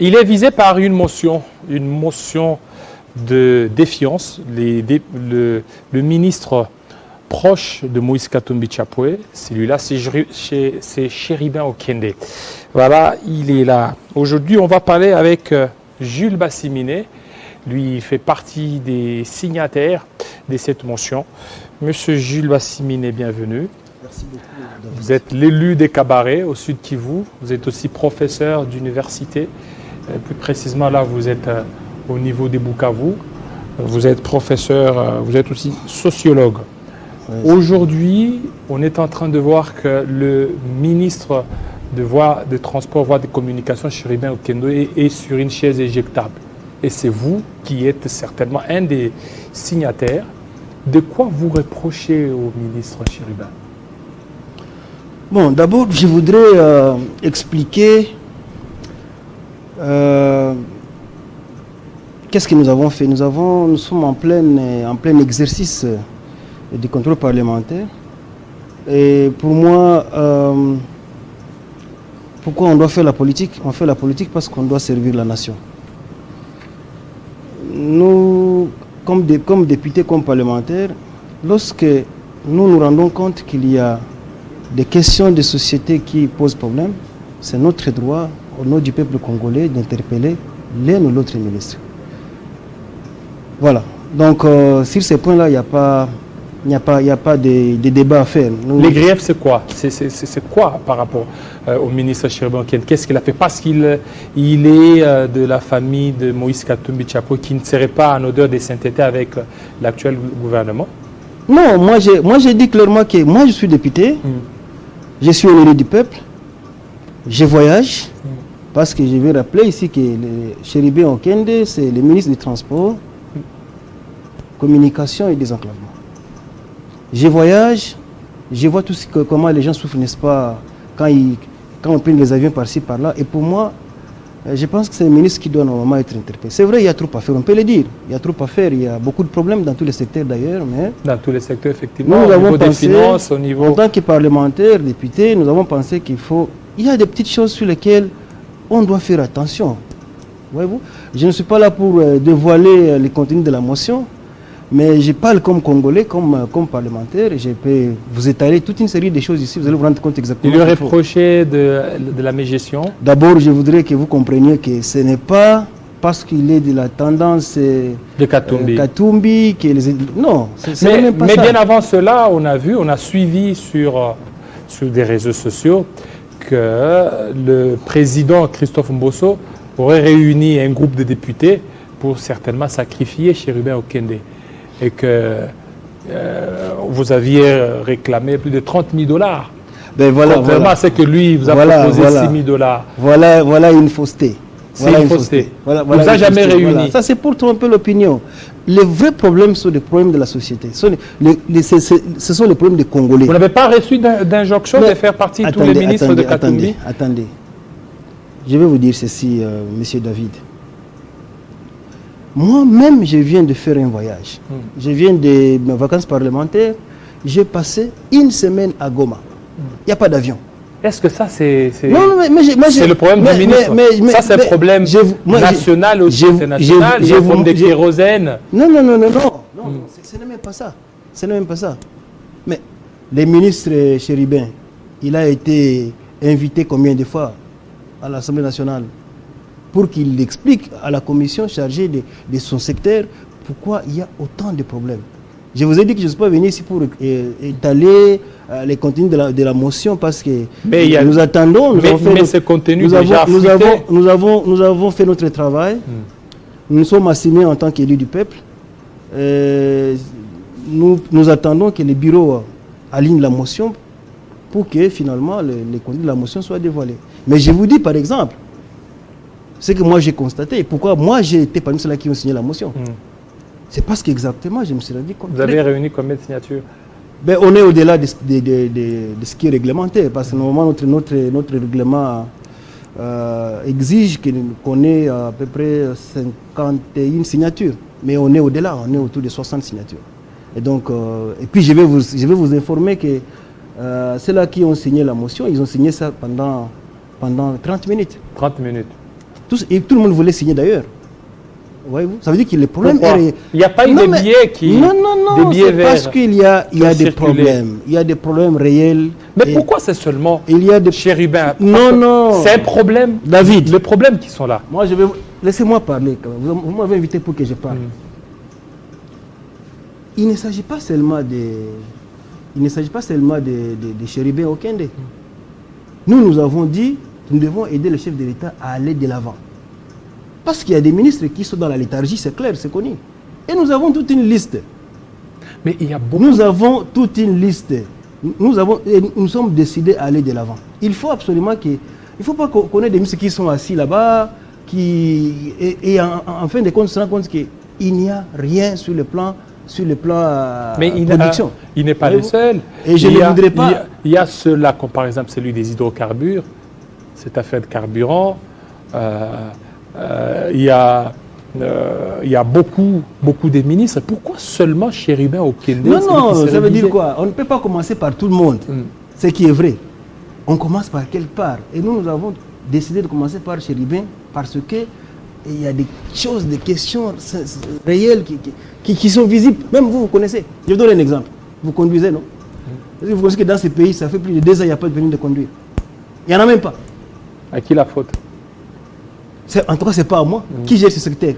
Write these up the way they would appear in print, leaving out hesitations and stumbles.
Il est visé par une motion de défiance. Le ministre proche de Moïse Katumbi Chapwe, celui-là, c'est Chéribin Okende. Voilà, il est là. Aujourd'hui, on va parler avec Jules Bassimine. Lui, il fait partie des signataires de cette motion. Monsieur Jules Bassimine, bienvenue. Merci beaucoup. Vous êtes l'élu des Cabarets au Sud Kivu. Vous êtes aussi professeur d'université. Plus précisément, là, vous êtes au niveau des Bukavu. Vous êtes professeur, vous êtes aussi sociologue. Oui. Aujourd'hui, on est en train de voir que le ministre de Transport, Voies de Communication, Chéribin Okende, est sur une chaise éjectable. Et c'est vous qui êtes certainement un des signataires. De quoi vous reprochez au ministre Chéribin? Bon, d'abord, je voudrais expliquer qu'est-ce que nous avons fait. Nous sommes en plein exercice de contrôle parlementaire. Et pour moi, pourquoi on doit faire la politique? On fait la politique parce qu'on doit servir la nation. Nous, comme députés, comme parlementaires, lorsque nous nous rendons compte qu'il y a des questions de société qui posent problème, c'est notre droit, au nom du peuple congolais, d'interpeller l'un ou l'autre ministre. Voilà. Donc, sur ces points-là, il n'y a pas de débat à faire. Les griefs, c'est quoi? C'est quoi par rapport au ministre Chéribin Okende? Qu'est-ce qu'il a fait? Parce qu'il est de la famille de Moïse Katumbi Chapwe, qui ne serait pas en odeur de sainteté avec l'actuel gouvernement? Non, moi j'ai dit clairement que moi je suis député, je suis un élu du peuple, je voyage, parce que je vais rappeler ici que Chéribin Okende, c'est le ministre des Transports, Communication et Désenclavement. Je voyage, je vois comment les gens souffrent, n'est-ce pas, quand on prend les avions par-ci, par-là. Et pour moi, je pense que c'est le ministre qui doit normalement être interpellé. C'est vrai, il y a trop à faire, on peut le dire. Il y a trop à faire, il y a beaucoup de problèmes dans tous les secteurs d'ailleurs. Mais dans tous les secteurs, effectivement, nous au avons niveau pensé, des finances, au niveau... En tant que parlementaires, députés, nous avons pensé il y a des petites choses sur lesquelles on doit faire attention. Voyez-vous, je ne suis pas là pour dévoiler le contenu de la motion. Mais je parle comme Congolais, comme parlementaire, et je peux vous étaler toute une série de choses ici, vous allez vous rendre compte exactement. Il lui reprochait de la mégestion. D'abord, je voudrais que vous compreniez que ce n'est pas parce qu'il est de la tendance de Katumbi que les... Non, c'est même pas ça. Mais bien avant cela, on a suivi sur des réseaux sociaux que le président Christophe Mbosso aurait réuni un groupe de députés pour certainement sacrifier Chéribin Okende. Et que vous aviez réclamé plus de 30 000 $. Ben voilà, contrairement à ce que lui vous a proposé 6 000 $. Voilà une fausseté. C'est une fausseté. Voilà vous a jamais réuni. Voilà. Ça c'est pour tromper l'opinion. Les vrais problèmes sont des problèmes de la société. Ce sont les problèmes des Congolais. Vous n'avez pas reçu d'injonction de faire partie de tous les ministres de Katumbi? Attendez. Je vais vous dire ceci, monsieur David. Moi-même, je viens de faire un voyage. Je viens de mes vacances parlementaires. J'ai passé une semaine à Goma. Il n'y a pas d'avion. Est-ce que ça, c'est le problème du ministre? Ça, c'est un problème national aussi, international. Il y a un problème de kérosène. Non. Ce n'est même pas ça. Ce n'est même pas ça. Mais le ministre Chéribin, il a été invité combien de fois à l'Assemblée nationale pour qu'il explique à la commission chargée de son secteur pourquoi il y a autant de problèmes. Je vous ai dit que je ne suis pas venu ici pour étaler les contenus de la motion parce que nous attendons. Nous avons fait notre travail. Nous sommes assignés en tant qu'élus du peuple. Nous attendons que le bureau aligne la motion pour que finalement les contenus de la motion soient dévoilés. Mais je vous dis par exemple, ce que moi j'ai constaté, pourquoi moi j'ai été parmi ceux-là qui ont signé la motion. C'est parce qu'exactement, je me suis rendu compte. Vous avez réuni combien de signatures? On est au-delà de ce qui est réglementaire, parce que normalement notre règlement exige qu'on ait à peu près 51 signatures. Mais on est au-delà, on est autour de 60 signatures. Et donc, et puis je vais vous informer que ceux-là qui ont signé la motion, ils ont signé ça pendant 30 minutes. 30 minutes. Et tout le monde voulait signer d'ailleurs. Voyez-vous? Ça veut dire que le problème est... Il n'y a pas eu des billets qui... Non, des billets verts parce qu'il y a des circulé. problèmes. Il y a des problèmes réels. Mais pourquoi c'est seulement chérubins? Non. C'est un problème. David. Les problèmes qui sont là. Moi, laissez-moi parler. Vous m'avez invité pour que je parle. Il ne s'agit pas seulement des chérubins au Kende. Nous avons dit que nous devons aider le chef de l'État à aller de l'avant. Parce qu'il y a des ministres qui sont dans la léthargie, c'est clair, c'est connu. Et nous avons toute une liste. Mais il y a beaucoup... Nous avons toute une liste. Nous sommes décidés à aller de l'avant. Il faut absolument qu'il ne faut pas qu'on ait des ministres qui sont assis là-bas, et en fin de compte, on se rend compte qu'il n'y a rien sur le plan production. Il n'est pas le seul. Et je ne voudrais pas... Il y a ceux-là, comme par exemple celui des hydrocarbures, cette affaire de carburant. Il y a beaucoup de ministres. Pourquoi seulement Chérubin au Kende? Non, ça veut dire quoi? On ne peut pas commencer par tout le monde. Ce qui est vrai. On commence par quelque part. Et nous avons décidé de commencer par Chérubin parce que il y a des choses, des questions réelles qui sont visibles. Même vous connaissez. Je vous donne un exemple. Vous conduisez, non? Vous connaissez que dans ces pays, ça fait plus de 2 ans, il n'y a pas de permis de conduire. Il n'y en a même pas. À qui la faute? En tout cas, ce n'est pas à moi. Qui gère ce secteur?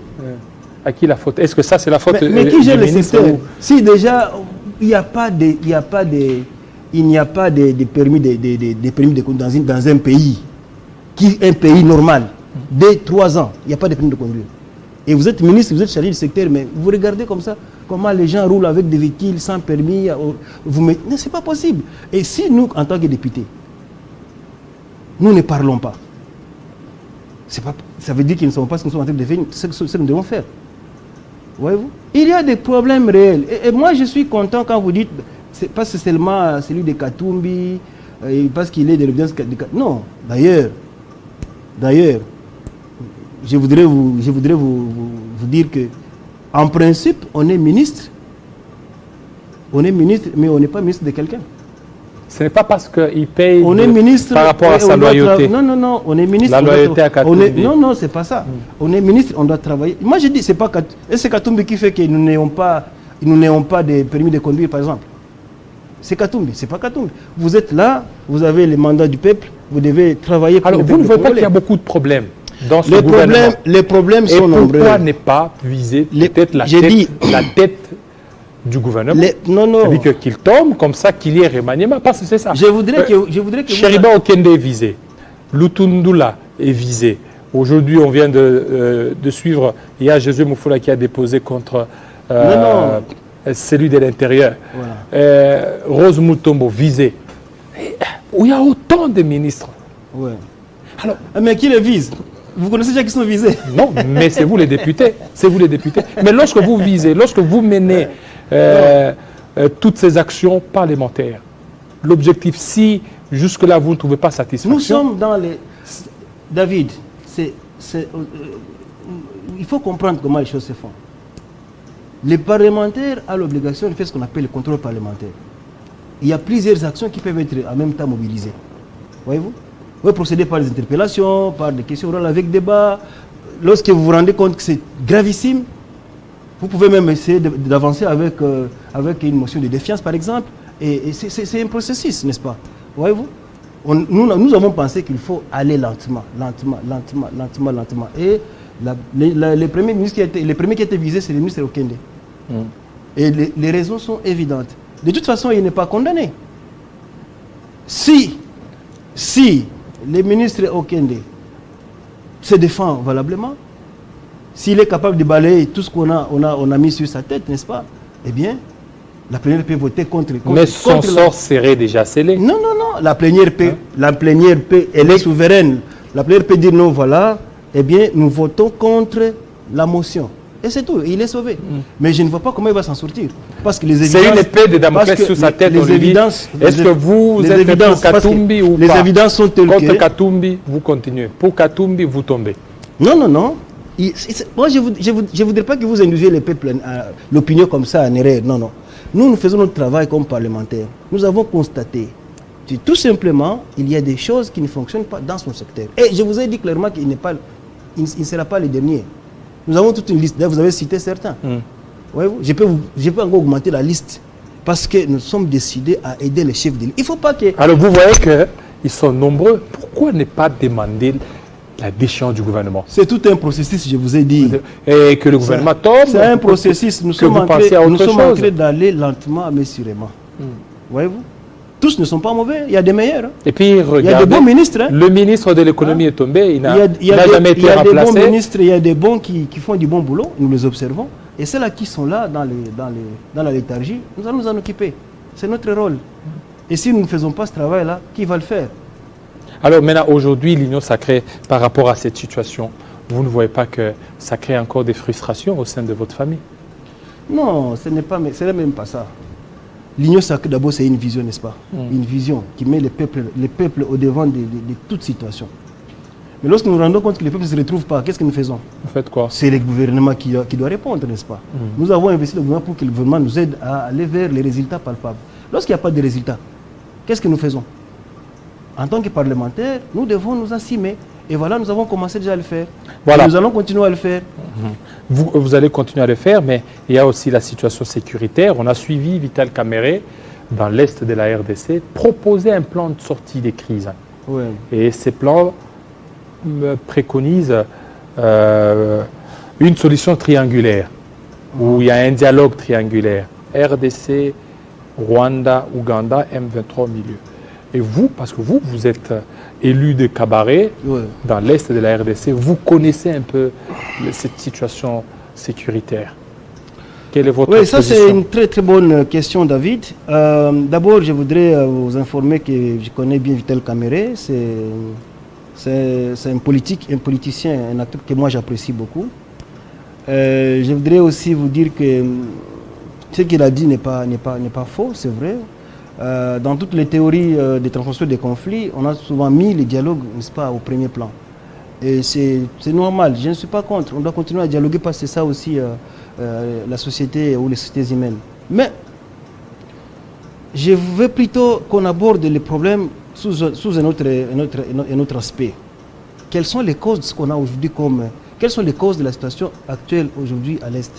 À qui la faute? Est-ce que ça, c'est la faute mais qui gère le secteur? Si déjà, il n'y a pas de permis de conduire dans un pays, un pays normal, dès 3 ans, il n'y a pas de permis de conduire. Et vous êtes ministre, vous êtes chargé du secteur, mais vous regardez comme ça, comment les gens roulent avec des véhicules sans permis. Non, ce n'est pas possible. Et si nous, en tant que députés, nous ne parlons pas, ça veut dire qu'ils ne savent pas ce que nous sommes en train de faire, ce que nous devons faire. Voyez-vous? Il y a des problèmes réels. Et moi, je suis content quand vous dites, c'est pas seulement celui de Katumbi, parce qu'il est de l'évidence. Non, d'ailleurs, je voudrais vous dire que, en principe, on est ministre, mais on n'est pas ministre de quelqu'un. Ce n'est pas parce qu'il paye par rapport à sa loyauté. Non, on est ministre. La loyauté à Katumbi. Non, c'est pas ça. On est ministre, on doit travailler. Moi, je dis, c'est Katumbi qui fait que nous n'ayons pas de permis de conduire, par exemple. C'est Katumbi, c'est pas Katumbi. Vous êtes là, vous avez les mandats du peuple, vous devez travailler pour... Alors, vous ne voyez pas qu'il y a beaucoup de problèmes dans ce gouvernement? Les problèmes sont nombreux. Et pourquoi ne pas viser peut-être la tête du gouvernement? C'est-à-dire qu'il tombe comme ça, qu'il y ait remaniement, parce que c'est ça. Je voudrais que Chérubin Okende est visé, Lutundula est visé. Aujourd'hui, on vient de suivre, il y a Jésus Moufoula qui a déposé contre celui de l'intérieur. Voilà. Rose Mutombo visé. Il y a autant de ministres. Ouais. Alors, mais qui les vise? Vous connaissez déjà qui sont visés? Non, mais c'est vous les députés. C'est vous les députés. Mais lorsque vous visez, lorsque vous menez toutes ces actions parlementaires, l'objectif, si jusque-là vous ne trouvez pas satisfaction... Nous sommes dans les... David, il faut comprendre comment les choses se font. Les parlementaires ont l'obligation de faire ce qu'on appelle le contrôle parlementaire. Il y a plusieurs actions qui peuvent être en même temps mobilisées. Voyez-vous? Vous pouvez procéder par des interpellations, par des questions orales avec débat. Lorsque vous vous rendez compte que c'est gravissime, vous pouvez même essayer d'avancer avec une motion de défiance, par exemple. Et c'est un processus, n'est-ce pas? Voyez-vous? Nous avons pensé qu'il faut aller lentement. Et les premiers qui étaient visés, c'est le ministre Okende. Et les raisons sont évidentes. De toute façon, il n'est pas condamné. Si le ministre Okende se défend valablement, s'il est capable de balayer tout ce qu'on a mis sur sa tête, n'est-ce pas? Eh bien, la plénière peut voter contre. Mais son sort serait déjà scellé. Non. La plénière peut, elle est souveraine. La plénière peut dire non, voilà. Eh bien, nous votons contre la motion. Et c'est tout, il est sauvé. Mais je ne vois pas comment il va s'en sortir. Parce que les évidences... C'est une épée de Damoclès sur sa tête, est-ce que vous êtes pour Katumbi ou pas? Les évidences sont telles que... Contre Katumbi, vous continuez. Pour Katumbi, vous tombez. Non. Moi, je ne voudrais pas que vous induisiez le peuple, l'opinion comme ça en erreur. Non. Nous faisons notre travail comme parlementaires. Nous avons constaté que tout simplement, il y a des choses qui ne fonctionnent pas dans son secteur. Et je vous ai dit clairement qu'il n'est pas il ne sera pas le dernier. Nous avons toute une liste. D'ailleurs, vous avez cité certains. Voyez-vous, je peux encore augmenter la liste parce que nous sommes décidés à aider les chefs de l'État. Il ne faut pas que... Alors, vous voyez qu'ils sont nombreux. Pourquoi ne pas demander la déchéance du gouvernement? C'est tout un processus, je vous ai dit. Et que le gouvernement tombe. C'est un processus. Nous sommes en train d'aller lentement mais sûrement. Voyez-vous? Tous ne sont pas mauvais. Il y a des meilleurs. Hein. Et puis, regardez, il y a des bons ministres. Hein. Le ministre de l'économie est tombé. Il n'a jamais été remplacé. Il y a des bons ministres, il y a des bons qui font du bon boulot. Nous les observons. Et ceux-là qui sont là dans la léthargie, nous allons nous en occuper. C'est notre rôle. Et si nous ne faisons pas ce travail-là, qui va le faire? Alors maintenant, aujourd'hui, l'Union sacrée, par rapport à cette situation, vous ne voyez pas que ça crée encore des frustrations au sein de votre famille? Non, ce n'est même pas ça. L'Union sacrée, d'abord, c'est une vision, n'est-ce pas? Une vision qui met les peuples au devant de toute situation. Mais lorsque nous nous rendons compte que les peuples ne se retrouvent pas, qu'est-ce que nous faisons? Vous faites quoi? C'est le gouvernement qui doit répondre, n'est-ce pas? Nous avons investi le gouvernement pour que le gouvernement nous aide à aller vers les résultats palpables. Lorsqu'il n'y a pas de résultats, qu'est-ce que nous faisons? En tant que parlementaires, nous devons nous assumer. Et voilà, nous avons commencé déjà à le faire. Voilà. Et nous allons continuer à le faire. Vous allez continuer à le faire, mais il y a aussi la situation sécuritaire. On a suivi Vital Kamerhe, dans l'est de la RDC, proposer un plan de sortie des crises. Ouais. Et ces plans préconisent une solution triangulaire, où il y a un dialogue triangulaire. RDC, Rwanda, Ouganda, M23 au milieu. Et vous, parce que vous êtes élu de Kabaré, dans l'est de la RDC, vous connaissez un peu cette situation sécuritaire. Quelle est votre position? Ça c'est une très très bonne question, David. D'abord, je voudrais vous informer que je connais bien Vital Kamerhe. C'est un politicien, un acteur que moi j'apprécie beaucoup. Je voudrais aussi vous dire que ce qu'il a dit n'est pas faux, c'est vrai. Dans toutes les théories de transformation des conflits, on a souvent mis le dialogue, n'est-ce pas, au premier plan. Et c'est normal, je ne suis pas contre. On doit continuer à dialoguer parce que c'est ça aussi la société ou les sociétés humaines. Mais je veux plutôt qu'on aborde les problèmes sous un autre aspect. Quelles sont les causes de ce qu'on a aujourd'hui quelles sont les causes de la situation actuelle aujourd'hui à l'Est?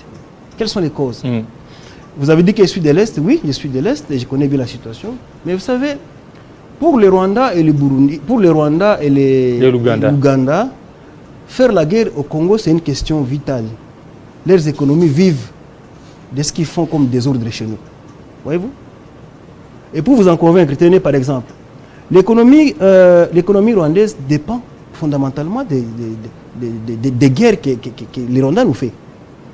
Quelles sont les causes? Vous avez dit que je suis de l'Est. Oui, je suis de l'Est et je connais bien la situation. Mais vous savez, pour le Rwanda et le Burundi, pour le Rwanda et l'Ouganda, faire la guerre au Congo, c'est une question vitale. Leurs économies vivent de ce qu'ils font comme désordre chez nous. Voyez-vous? Et pour vous en convaincre, tenez par exemple, l'économie rwandaise dépend fondamentalement des guerres que les Rwandais nous font. Vous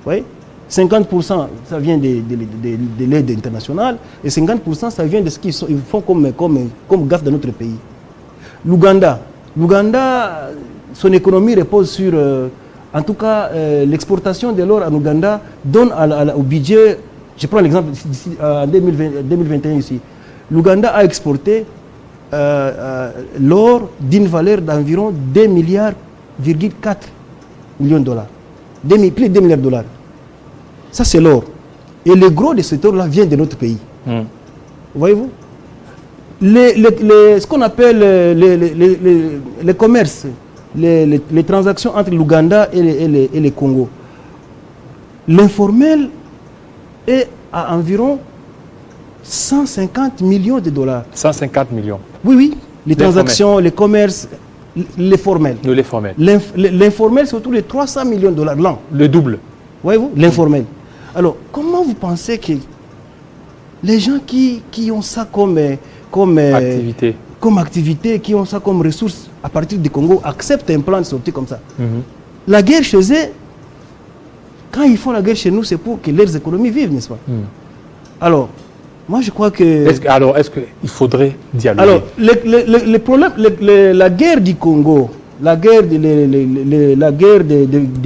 voyez? 50% ça vient de l'aide internationale et 50% ça vient de ce qu'ils font comme gaffe dans notre pays. L'Ouganda, son économie repose sur, en tout cas, l'exportation de l'or en Ouganda donne au budget, je prends l'exemple en 2021 ici, l'Ouganda a exporté l'or d'une valeur d'environ 2,4 milliards de dollars. Plus de 2 milliards de dollars. Ça, c'est l'or. Et le gros de cet or-là vient de notre pays. Voyez-vous? Ce qu'on appelle les commerces, les transactions entre l'Ouganda et le Congo. L'informel est à environ 150 millions de dollars. 150 millions. Oui. Les transactions, les commerces, les formels. L'informel, c'est autour de 300 millions de dollars l'an. Le double. Voyez-vous? L'informel. Alors, comment vous pensez que les gens qui ont ça comme activité, qui ont ça comme ressource à partir du Congo, acceptent un plan de sortie comme ça? La guerre chez eux, quand ils font la guerre chez nous, c'est pour que leurs économies vivent, n'est-ce pas? Alors, moi je crois que... Est-ce qu'il faudrait dialoguer? Alors, le problème, la guerre du Congo, la guerre du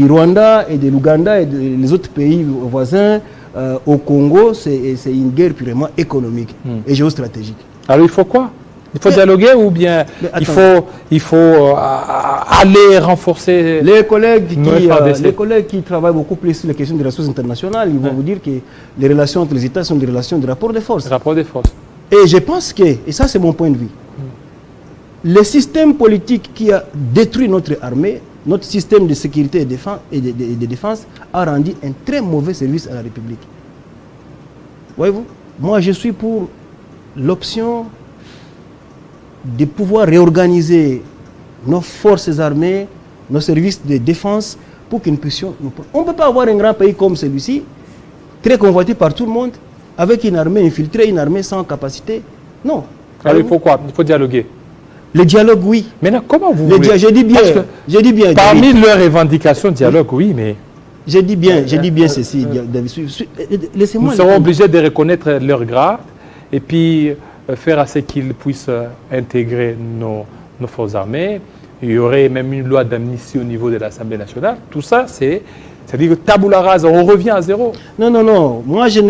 Rwanda et de l'Ouganda et des autres pays voisins au Congo, c'est une guerre purement économique et géostratégique. Alors il faut quoi? Il faut dialoguer ou bien il faut aller renforcer les collègues qui travaillent beaucoup plus sur les questions des relations internationales, ils vont vous dire que les relations entre les États sont des relations de rapport de force. Et je pense que, et ça c'est mon point de vue, le système politique qui a détruit notre armée notre système de sécurité et de défense a rendu un très mauvais service à la République. Voyez-vous, moi je suis pour l'option de pouvoir réorganiser nos forces armées, nos services de défense, pour que nous puissions... On ne peut pas avoir un grand pays comme celui-ci, très convoité par tout le monde, avec une armée infiltrée, une armée sans capacité. Non. Alors il faut quoi? Il faut dialoguer. Le dialogue, oui. Maintenant, comment vous voulez... Je dis bien. Parmi leurs revendications, dialogue, oui, mais... Je dis bien ceci. Laissez-moi... Nous serons obligés de reconnaître leur grade et puis faire à ce qu'ils puissent intégrer nos forces armées. Il y aurait même une loi d'amnistie au niveau de l'Assemblée nationale. Tout ça, c'est-à-dire que tabula rasa, on revient à zéro. Non. Moi, je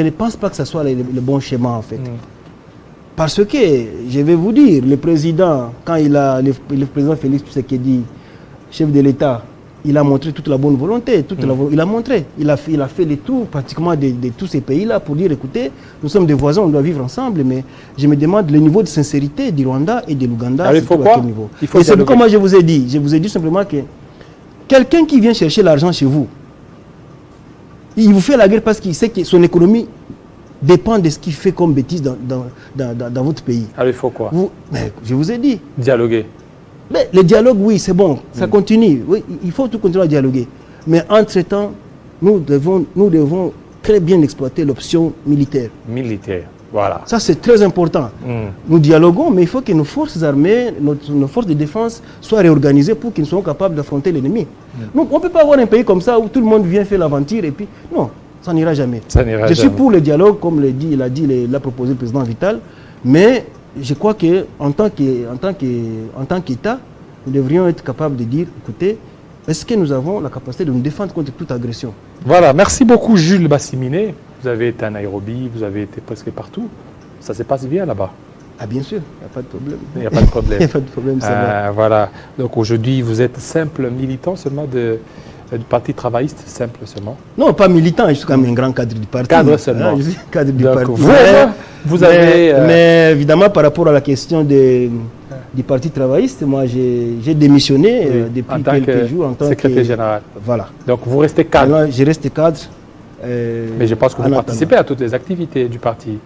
ne pense pas que ce soit le bon schéma, en fait. Parce que, je vais vous dire, le président, quand le président Félix Tshisekedi, chef de l'État, il a montré toute la bonne volonté, il a montré, il a fait le tour pratiquement de tous ces pays-là pour dire, écoutez, nous sommes des voisins, on doit vivre ensemble, mais je me demande le niveau de sincérité du Rwanda et de l'Ouganda. Il faut quoi? Niveau. Et c'est pourquoi je vous ai dit simplement que quelqu'un qui vient chercher l'argent chez vous, il vous fait la guerre parce qu'il sait que son économie dépend de ce qu'il fait comme bêtise dans votre pays. Alors il faut quoi? Mais je vous ai dit. Dialoguer. Mais le dialogue, oui, c'est bon, ça continue. Oui, il faut tout continuer à dialoguer. Mais entre-temps, nous devons très bien exploiter l'option militaire. Militaire, voilà. Ça, c'est très important. Nous dialoguons, mais il faut que nos forces armées, nos forces de défense soient réorganisées pour qu'ils soient capables d'affronter l'ennemi. Donc, on ne peut pas avoir un pays comme ça où tout le monde vient faire l'aventure et puis... Non, ça n'ira jamais. Je suis pour le dialogue, comme l'a proposé le président Vital, mais... Je crois qu'en tant qu'État, nous devrions être capables de dire, écoutez, est-ce que nous avons la capacité de nous défendre contre toute agression? Voilà, merci beaucoup Jules Bassiminé. Vous avez été à Nairobi, vous avez été presque partout. Ça se passe bien là-bas? Ah bien sûr, il n'y a pas de problème. Il n'y a pas de problème. Il n'y a pas de problème, ça va. Voilà, donc aujourd'hui vous êtes simple militant seulement du Parti travailliste, simple seulement? Non, pas militant, je suis quand même un grand cadre du parti. Cadre seulement. Je suis cadre du parti. Mais évidemment, par rapport à la question du Parti travailliste, moi j'ai démissionné depuis quelques jours en tant que secrétaire général. Voilà. Donc vous restez cadre? Alors, je reste cadre. Mais je pense que vous participez à toutes les activités du parti.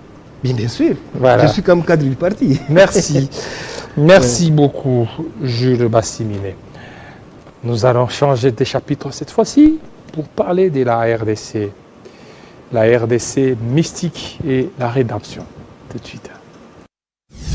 Bien sûr. Voilà. Je suis comme cadre du parti. Merci. Merci beaucoup, Jules Bassiminé. Nous allons changer de chapitre cette fois-ci pour parler de la RDC. La RDC mystique et la rédemption. Tout de suite.